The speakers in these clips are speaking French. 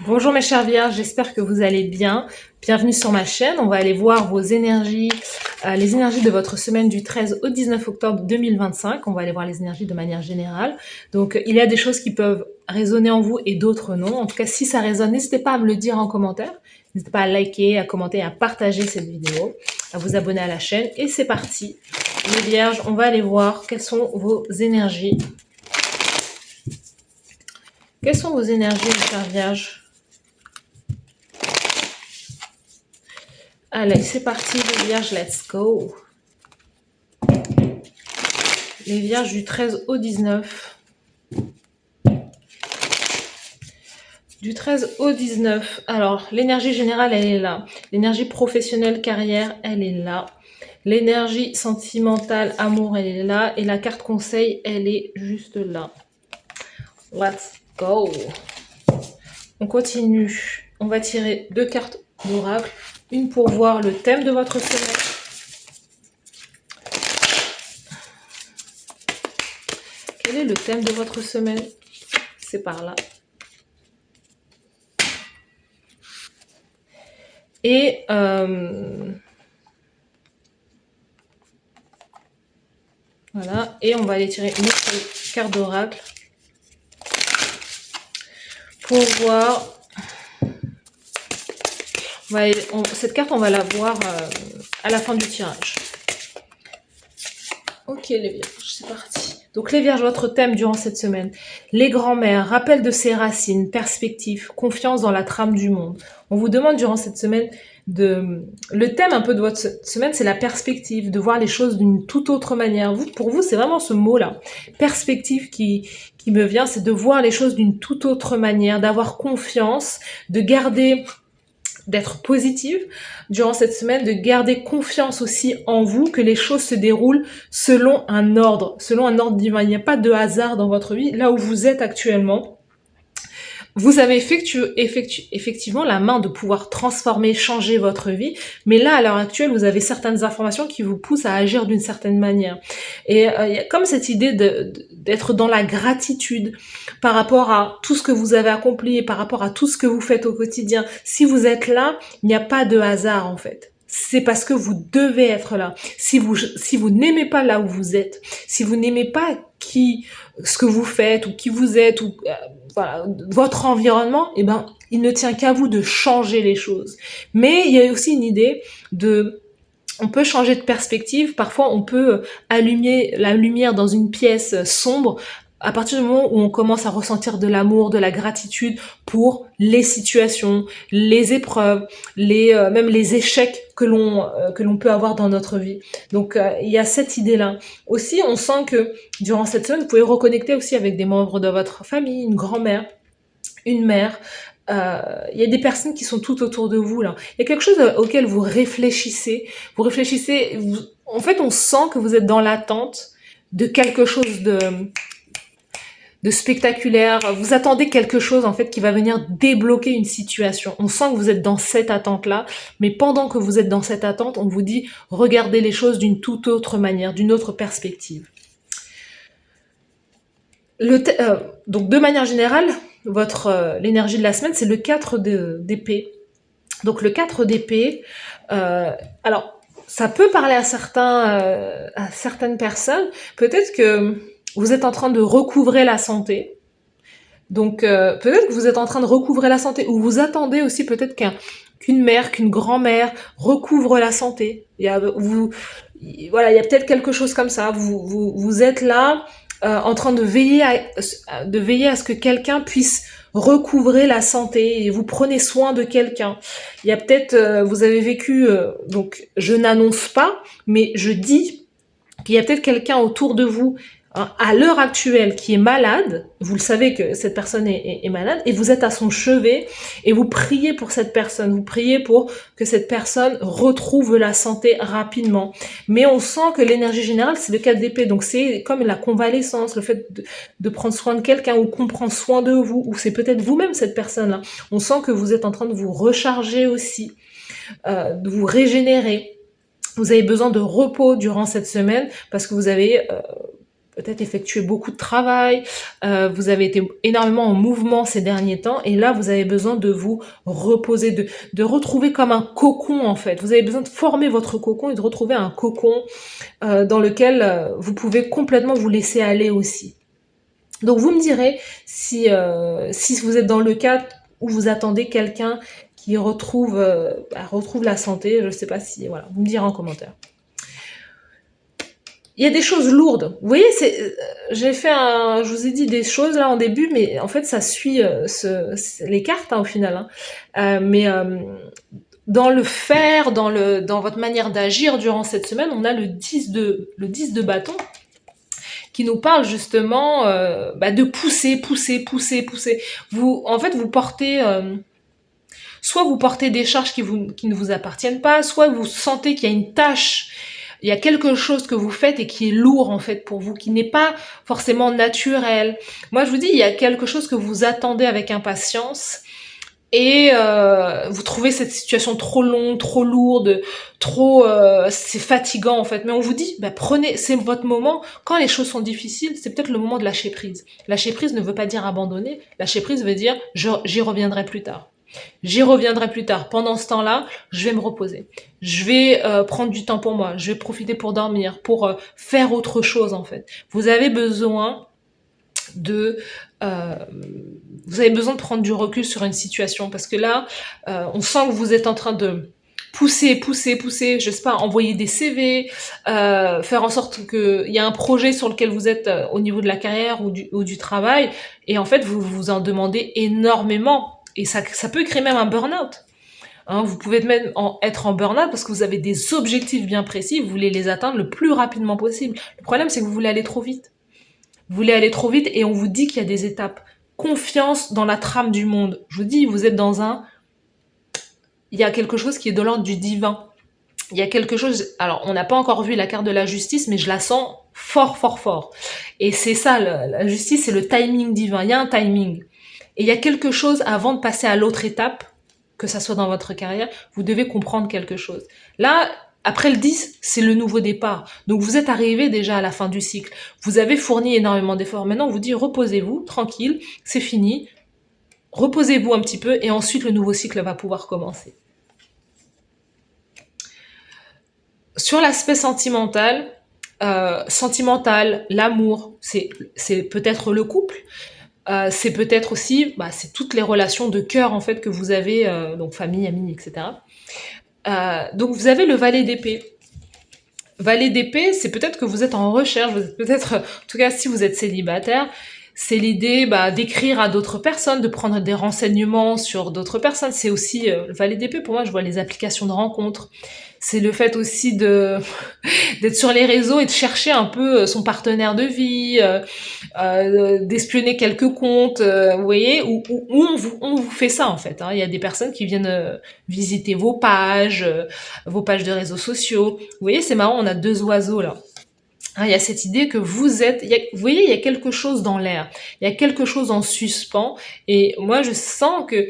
Bonjour mes chers vierges, j'espère que vous allez bien. Bienvenue sur ma chaîne. On va aller voir vos énergies, les énergies de votre semaine du 13 au 19 octobre 2025. On va aller voir les énergies de manière générale. Donc il y a des choses qui peuvent résonner en vous et d'autres non. En tout cas, si ça résonne, n'hésitez pas à me le dire en commentaire. N'hésitez pas à liker, à commenter, à partager cette vidéo, à vous abonner à la chaîne. Et c'est parti. Les vierges, on va aller voir quelles sont vos énergies. Quelles sont vos énergies, mes chers vierges? Allez, c'est parti les vierges, let's go. Les vierges du 13 au 19. Du 13 au 19. Alors, l'énergie générale, elle est là. L'énergie professionnelle, carrière, elle est là. L'énergie sentimentale, amour, elle est là. Et la carte conseil, elle est juste là. Let's go. On continue. On va tirer 2 cartes d'oracle. Une pour voir le thème de votre semaine. Quel est le thème de votre semaine? C'est par là. Et voilà, et on va aller tirer une autre carte d'oracle pour voir. Cette carte, on va la voir à la fin du tirage. Ok les vierges, c'est parti. Donc les vierges, votre thème durant cette semaine. Les grands-mères, rappel de ses racines, perspective, confiance dans la trame du monde. On vous demande durant cette semaine le thème un peu de votre semaine, c'est la perspective, de voir les choses d'une toute autre manière. Pour vous, c'est vraiment ce mot-là. Perspective qui me vient, c'est de voir les choses d'une toute autre manière, d'avoir confiance, de garder, d'être positive durant cette semaine, de garder confiance aussi en vous, que les choses se déroulent selon un ordre divin. Il n'y a pas de hasard dans votre vie, là où vous êtes actuellement. Vous avez effectivement la main de pouvoir transformer, changer votre vie, mais là, à l'heure actuelle, vous avez certaines informations qui vous poussent à agir d'une certaine manière. Et il y a comme cette idée d'être dans la gratitude par rapport à tout ce que vous avez accompli et par rapport à tout ce que vous faites au quotidien. Si vous êtes là, il n'y a pas de hasard en fait. C'est parce que vous devez être là. Si vous n'aimez pas là où vous êtes, si vous n'aimez pas ce que vous faites ou qui vous êtes ou voilà, votre environnement, eh ben, il ne tient qu'à vous de changer les choses. Mais il y a aussi une idée on peut changer de perspective. Parfois, on peut allumer la lumière dans une pièce sombre à partir du moment où on commence à ressentir de l'amour, de la gratitude pour les situations, les épreuves, même les échecs que l'on peut avoir dans notre vie. Donc il y a cette idée-là. Aussi, on sent que durant cette semaine, vous pouvez reconnecter aussi avec des membres de votre famille, une grand-mère, une mère. Il y a des personnes qui sont tout autour de vous là. Il y a quelque chose auquel vous réfléchissez. En fait, on sent que vous êtes dans l'attente de quelque chose de spectaculaire. Vous attendez quelque chose en fait qui va venir débloquer une situation. On sent que vous êtes dans cette attente-là, mais pendant que vous êtes dans cette attente, on vous dit regardez les choses d'une toute autre manière, d'une autre perspective. Donc de manière générale, l'énergie de la semaine, c'est le 4 d'épée. Donc le 4 d'épée, alors ça peut parler à certaines personnes. Peut-être que vous êtes en train de recouvrer la santé. Donc peut-être que vous êtes en train de recouvrer la santé, ou vous attendez aussi peut-être qu'une mère, qu'une grand-mère recouvre la santé. Il y a peut-être quelque chose comme ça. Vous êtes là en train de veiller à ce que quelqu'un puisse recouvrer la santé et vous prenez soin de quelqu'un. Il y a peut-être, vous avez vécu, donc je n'annonce pas, mais je dis qu'il y a peut-être quelqu'un autour de vous à l'heure actuelle qui est malade, vous le savez que cette personne est malade, et vous êtes à son chevet, et vous priez pour cette personne, vous priez pour que cette personne retrouve la santé rapidement. Mais on sent que l'énergie générale, c'est le 4 d'épée, donc c'est comme la convalescence, le fait de prendre soin de quelqu'un, ou qu'on prend soin de vous, ou c'est peut-être vous-même cette personne-là. On sent que vous êtes en train de vous recharger aussi, de vous régénérer. Vous avez besoin de repos durant cette semaine, parce que vous avez peut-être effectué beaucoup de travail, vous avez été énormément en mouvement ces derniers temps, et là, vous avez besoin de vous reposer, de retrouver comme un cocon, en fait. Vous avez besoin de former votre cocon et de retrouver un cocon dans lequel vous pouvez complètement vous laisser aller aussi. Donc, vous me direz si vous êtes dans le cas où vous attendez quelqu'un qui retrouve la santé. Je sais pas si... Voilà, vous me direz en commentaire. Il y a des choses lourdes. Vous voyez, je vous ai dit des choses là en début, mais en fait, ça suit les cartes au final. Mais dans le faire, dans votre manière d'agir durant cette semaine, on a le 10 de bâton qui nous parle justement de pousser. En fait, vous portez... soit vous portez des charges qui ne vous appartiennent pas, soit vous sentez qu'il y a une tâche, il y a quelque chose que vous faites et qui est lourd en fait pour vous, qui n'est pas forcément naturel. Moi je vous dis, il y a quelque chose que vous attendez avec impatience et vous trouvez cette situation trop longue, trop lourde, c'est fatigant en fait. Mais on vous dit, prenez, c'est votre moment. Quand les choses sont difficiles, c'est peut-être le moment de lâcher prise. Lâcher prise ne veut pas dire abandonner. Lâcher prise veut dire, j'y reviendrai plus tard. J'y reviendrai plus tard. Pendant ce temps-là, je vais me reposer. Je vais prendre du temps pour moi. Je vais profiter pour dormir, pour faire autre chose en fait. Vous avez besoin de prendre du recul sur une situation parce que là, on sent que vous êtes en train de pousser, je sais pas, envoyer des CV, faire en sorte qu'il y a un projet sur lequel vous êtes au niveau de la carrière ou du travail, et en fait, vous vous en demandez énormément. Et ça peut créer même un burn-out. Vous pouvez même être en burn-out parce que vous avez des objectifs bien précis, vous voulez les atteindre le plus rapidement possible. Le problème, c'est que vous voulez aller trop vite. Vous voulez aller trop vite et on vous dit qu'il y a des étapes. Confiance dans la trame du monde. Je vous dis, vous êtes il y a quelque chose qui est de l'ordre du divin. Il y a quelque chose... Alors, on n'a pas encore vu la carte de la justice, mais je la sens fort. Et c'est ça, la justice, c'est le timing divin. Il y a un timing. Et il y a quelque chose avant de passer à l'autre étape, que ça soit dans votre carrière, vous devez comprendre quelque chose. Là, après le 10, c'est le nouveau départ. Donc vous êtes arrivé déjà à la fin du cycle. Vous avez fourni énormément d'efforts. Maintenant, on vous dit reposez-vous, tranquille, c'est fini. Reposez-vous un petit peu et ensuite le nouveau cycle va pouvoir commencer. Sur l'aspect sentimental, l'amour, c'est peut-être le couple. C'est peut-être aussi, c'est toutes les relations de cœur en fait que vous avez, donc famille, amis, etc. Donc vous avez le valet d'épée. Valet d'épée, c'est peut-être que vous êtes en recherche, peut-être, en tout cas si vous êtes célibataire, c'est l'idée d'écrire à d'autres personnes, de prendre des renseignements sur d'autres personnes. C'est aussi, le valet d'épée, pour moi, je vois les applications de rencontres. C'est le fait aussi d'être sur les réseaux et de chercher un peu son partenaire de vie, d'espionner quelques comptes, vous voyez, où on vous fait ça en fait. Il y a des personnes qui viennent visiter vos pages de réseaux sociaux. Vous voyez, c'est marrant, on a 2 oiseaux là. Il y a cette idée que vous voyez, il y a quelque chose dans l'air, il y a quelque chose en suspens, et moi je sens que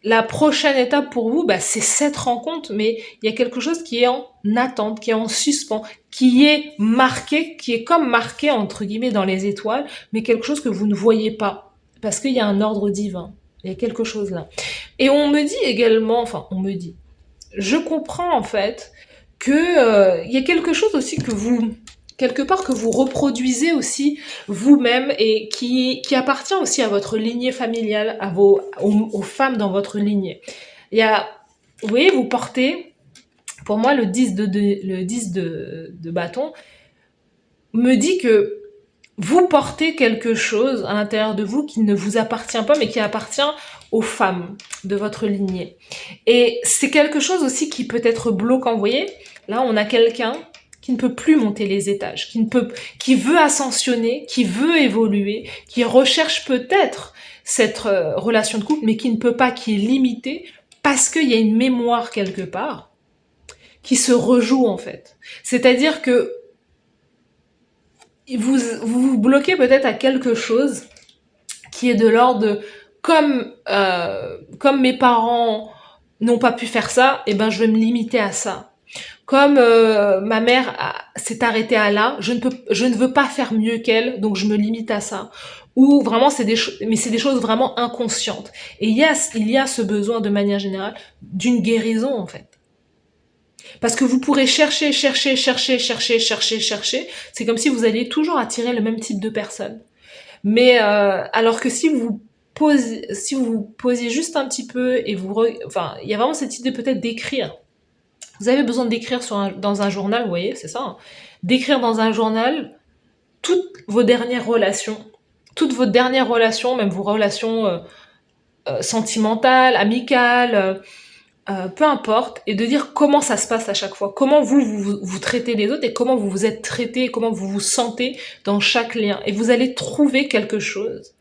la prochaine étape pour vous, c'est cette rencontre, mais il y a quelque chose qui est en attente, qui est en suspens, qui est comme marqué entre guillemets dans les étoiles, mais quelque chose que vous ne voyez pas, parce qu'il y a un ordre divin, il y a quelque chose là. Et on me dit également, je comprends en fait que y a quelque chose aussi que vous reproduisez aussi vous-même et qui appartient aussi à votre lignée familiale, aux femmes dans votre lignée. Vous voyez, vous portez, pour moi, le 10 de bâton me dit que vous portez quelque chose à l'intérieur de vous qui ne vous appartient pas, mais qui appartient aux femmes de votre lignée. Et c'est quelque chose aussi qui peut être bloquant. Vous voyez, là, on a quelqu'un qui ne peut plus monter les étages, qui veut ascensionner, qui veut évoluer, qui recherche peut-être cette relation de couple, mais qui ne peut pas, qui est limité, parce qu'il y a une mémoire quelque part qui se rejoue en fait. C'est-à-dire que vous bloquez peut-être à quelque chose qui est de l'ordre de comme mes parents n'ont pas pu faire ça, je vais me limiter à ça. Comme ma mère s'est arrêtée à là, je ne veux pas faire mieux qu'elle, donc je me limite à ça. Ou vraiment, mais c'est des choses vraiment inconscientes. Et il y a ce besoin de manière générale d'une guérison en fait. Parce que vous pourrez chercher, chercher, chercher, chercher, chercher, chercher. C'est comme si vous alliez toujours attirer le même type de personne. Mais alors que si vous vous posiez juste un petit peu et enfin, il y a vraiment cette idée peut-être d'écrire. Vous avez besoin d'écrire dans un journal, vous voyez, c'est ça. Hein. D'écrire dans un journal toutes vos dernières relations, même vos relations sentimentales, amicales, peu importe, et de dire comment ça se passe à chaque fois, comment vous traitez les autres et comment vous vous êtes traité, comment vous vous sentez dans chaque lien. Et vous allez trouver quelque chose.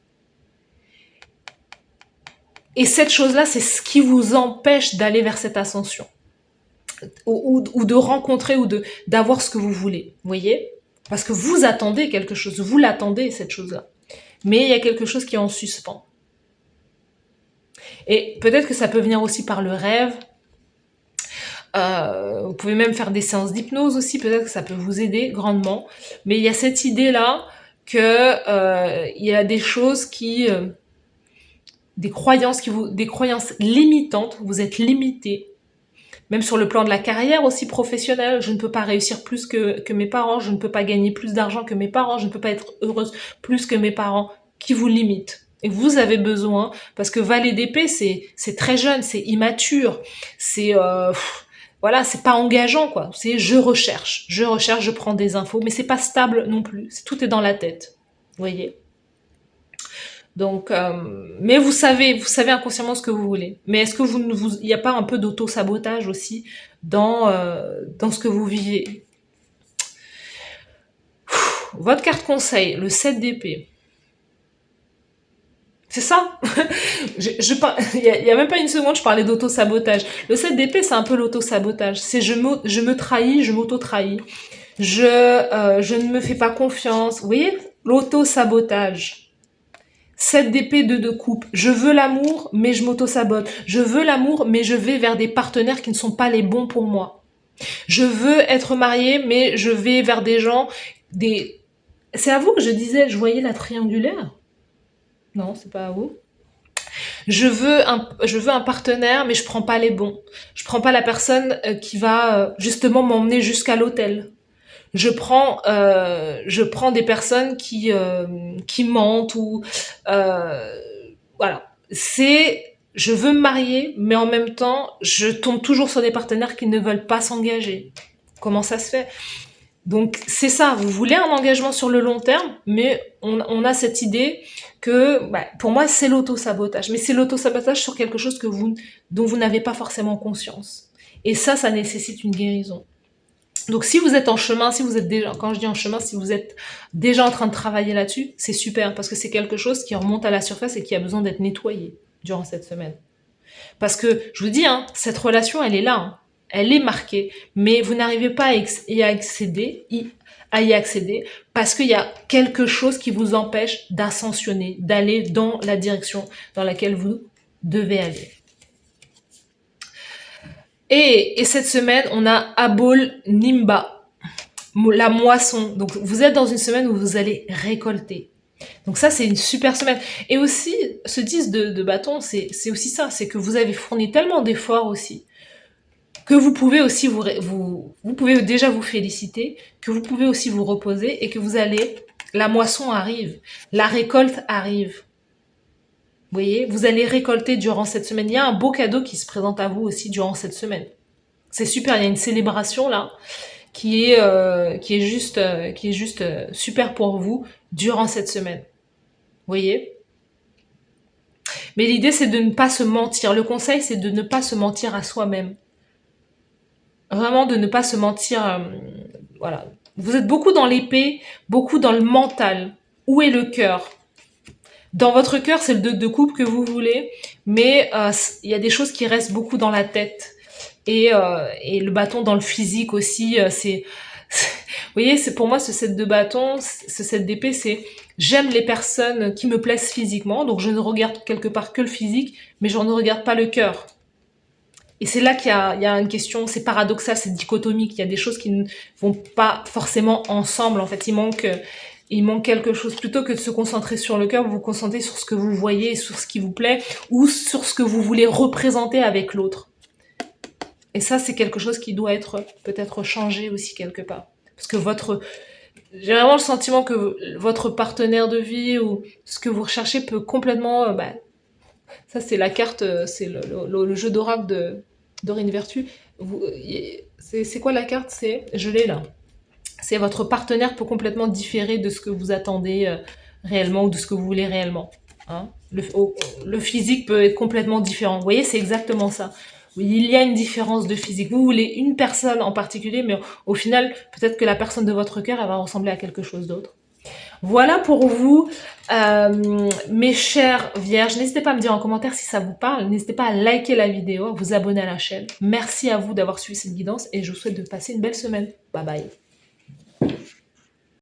Et cette chose-là, c'est ce qui vous empêche d'aller vers cette ascension. Ou de rencontrer ou d'avoir ce que vous voulez. Vous voyez? Parce que vous attendez quelque chose, vous l'attendez, cette chose-là. Mais il y a quelque chose qui est en suspens. Et peut-être que ça peut venir aussi par le rêve. Vous pouvez même faire des séances d'hypnose aussi, peut-être que ça peut vous aider grandement. Mais il y a cette idée-là que il y a des choses des croyances limitantes, vous êtes limité. Même sur le plan de la carrière aussi professionnelle, je ne peux pas réussir plus que mes parents, je ne peux pas gagner plus d'argent que mes parents, je ne peux pas être heureuse plus que mes parents, qui vous limitent. Et vous avez besoin, parce que Valet d'épée, c'est très jeune, c'est immature, c'est voilà, c'est pas engageant quoi. C'est je recherche, je prends des infos, mais c'est pas stable non plus. Tout est dans la tête, vous voyez. Donc, mais vous savez inconsciemment ce que vous voulez. Mais est-ce que il n'y a pas un peu d'auto-sabotage aussi dans ce que vous vivez? Votre carte conseil, le 7 d'épée. C'est ça. Il y a même pas une seconde, je parlais d'auto-sabotage. Le 7 d'épée, c'est un peu l'auto-sabotage. C'est je me trahis, je m'auto-trahis. Je ne me fais pas confiance. Vous voyez? L'auto-sabotage. 7 d'épée, 2 de coupe. Je veux l'amour, mais je m'auto-sabote. Je veux l'amour, mais je vais vers des partenaires qui ne sont pas les bons pour moi. Je veux être mariée, mais je vais vers des gens, C'est à vous que je disais, je voyais la triangulaire? Non, c'est pas à vous. Je veux un partenaire, mais je prends pas les bons. Je prends pas la personne qui va justement m'emmener jusqu'à l'hôtel. Je prends des personnes qui mentent ou voilà. Je veux me marier, mais en même temps, je tombe toujours sur des partenaires qui ne veulent pas s'engager. Comment ça se fait? Donc c'est ça, vous voulez un engagement sur le long terme, mais on a cette idée que, pour moi, c'est l'auto-sabotage. Mais c'est l'auto-sabotage sur quelque chose dont vous n'avez pas forcément conscience. Et ça nécessite une guérison. Donc si vous êtes en chemin, si vous êtes déjà, quand je dis en chemin, si vous êtes déjà en train de travailler là-dessus, c'est super, parce que c'est quelque chose qui remonte à la surface et qui a besoin d'être nettoyé durant cette semaine. Parce que, je vous dis, hein, cette relation, elle est là, hein. Elle est marquée, mais vous n'arrivez pas à y accéder parce qu'il y a quelque chose qui vous empêche d'ascensionner, d'aller dans la direction dans laquelle vous devez aller. Et cette semaine, on a Abol Nimba, la moisson. Donc, vous êtes dans une semaine où vous allez récolter. Donc ça, c'est une super semaine. Et aussi, ce 10 de bâton, c'est aussi ça, c'est que vous avez fourni tellement d'efforts aussi, que vous pouvez aussi vous pouvez déjà vous féliciter, que vous pouvez aussi vous reposer et que la moisson arrive, la récolte arrive. Vous voyez, vous allez récolter durant cette semaine. Il y a un beau cadeau qui se présente à vous aussi durant cette semaine. C'est super, il y a une célébration là qui est juste super pour vous durant cette semaine. Vous voyez? Mais l'idée, c'est de ne pas se mentir. Le conseil, c'est de ne pas se mentir à soi-même. Vraiment de ne pas se mentir. Voilà. Vous êtes beaucoup dans l'épée, beaucoup dans le mental. Où est le cœur? Dans votre cœur, c'est le 2 de coupe que vous voulez, mais il y a des choses qui restent beaucoup dans la tête. Et le bâton dans le physique aussi, vous voyez, c'est pour moi ce 7 de bâton, ce 7 d'épée, c'est j'aime les personnes qui me plaisent physiquement, donc je ne regarde quelque part que le physique, mais je ne regarde pas le cœur. Et c'est là il y a une question, c'est paradoxal, c'est dichotomique. Il y a des choses qui ne vont pas forcément ensemble. En fait, il manque quelque chose. Plutôt que de se concentrer sur le cœur, vous vous concentrez sur ce que vous voyez, sur ce qui vous plaît, ou sur ce que vous voulez représenter avec l'autre. Et ça, c'est quelque chose qui doit être peut-être changé aussi quelque part. Parce que j'ai vraiment le sentiment que votre partenaire de vie ou ce que vous recherchez peut complètement, ça c'est la carte, c'est le jeu d'oracle de Dorine Vertu. C'est quoi la carte? Je l'ai là. C'est votre partenaire peut complètement différer de ce que vous attendez réellement ou de ce que vous voulez réellement. Hein. Le physique peut être complètement différent. Vous voyez, c'est exactement ça. Oui, il y a une différence de physique. Vous voulez une personne en particulier, mais au final, peut-être que la personne de votre cœur, elle va ressembler à quelque chose d'autre. Voilà pour vous, mes chères vierges. N'hésitez pas à me dire en commentaire si ça vous parle. N'hésitez pas à liker la vidéo, à vous abonner à la chaîne. Merci à vous d'avoir suivi cette guidance et je vous souhaite de passer une belle semaine. Bye bye.